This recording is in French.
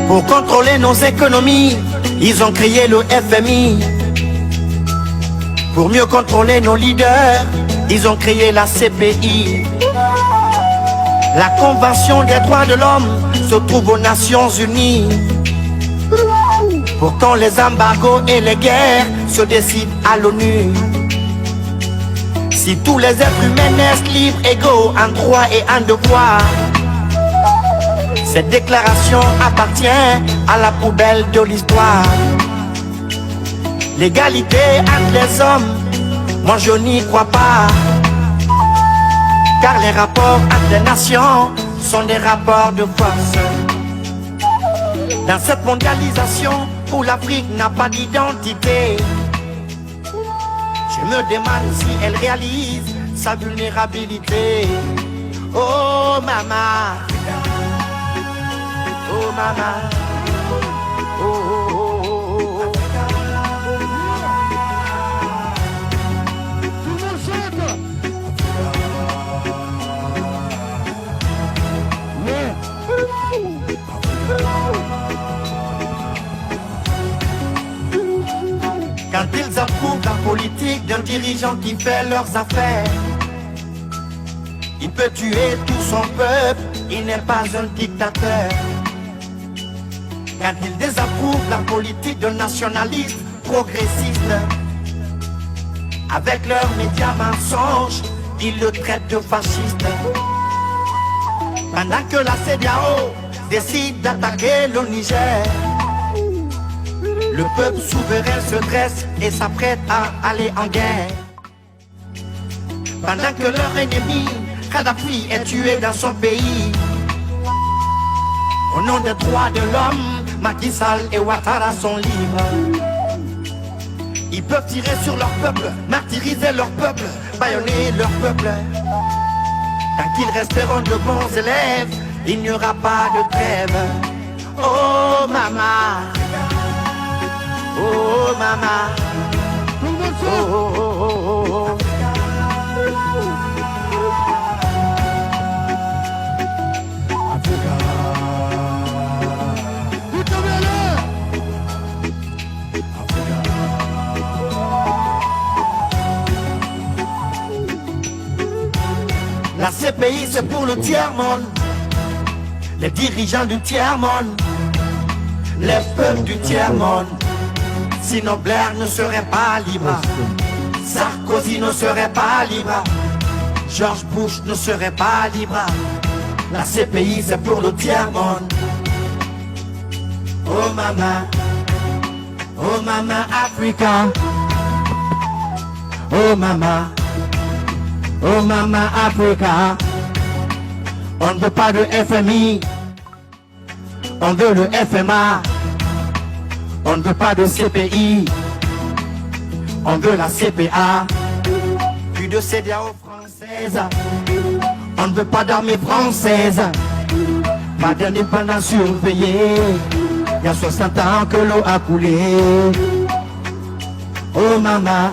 Pour contrôler nos économies, ils ont créé le FMI. Pour mieux contrôler nos leaders, ils ont créé la CPI. La Convention des droits de l'homme se trouve aux Nations Unies. Pourtant les embargos et les guerres se décident à l'ONU. Si tous les êtres humains naissent libres, égaux en droit et en devoir, cette déclaration appartient à la poubelle de l'histoire. L'égalité entre les hommes, moi je n'y crois pas. Car les rapports entre les nations sont des rapports de force. Dans cette mondialisation où l'Afrique n'a pas d'identité, je me demande si elle réalise sa vulnérabilité. Oh maman, oh maman, oh oh oh oh oh. Quand ils approuvent la politique d'un dirigeant qui fait leurs affaires, il peut tuer tout son peuple, il n'est pas un dictateur. Quand ils désapprouvent la politique d'un nationaliste progressiste, avec leurs médias mensonges, ils le traitent de fasciste. Pendant que la CEDEAO décide d'attaquer le Niger, le peuple souverain se dresse et s'apprête à aller en guerre. Pendant que leur ennemi, Kadhafi, est tué dans son pays, au nom des droits de l'homme, Macky Sall et Ouattara sont libres. Ils peuvent tirer sur leur peuple, martyriser leur peuple, bâillonner leur peuple. Tant qu'ils resteront de bons élèves, il n'y aura pas de trêve. Oh maman, oh maman, oh oh oh oh oh. La CPI c'est pour le tiers-monde, les dirigeants du tiers-monde, les peuples du tiers-monde. Sinon Blair ne serait pas libre, Sarkozy ne serait pas libre, George Bush ne serait pas libre. La CPI c'est pour le tiers-monde. Oh maman Africa, oh maman Africa. On ne veut pas de FMI, on veut le FMA. On ne veut pas de CPI, on veut la CPA. Plus de CEDEAO française, on ne veut pas d'armée française. Pas d'indépendance surveillée, il y a 60 ans que l'eau a coulé. Oh maman,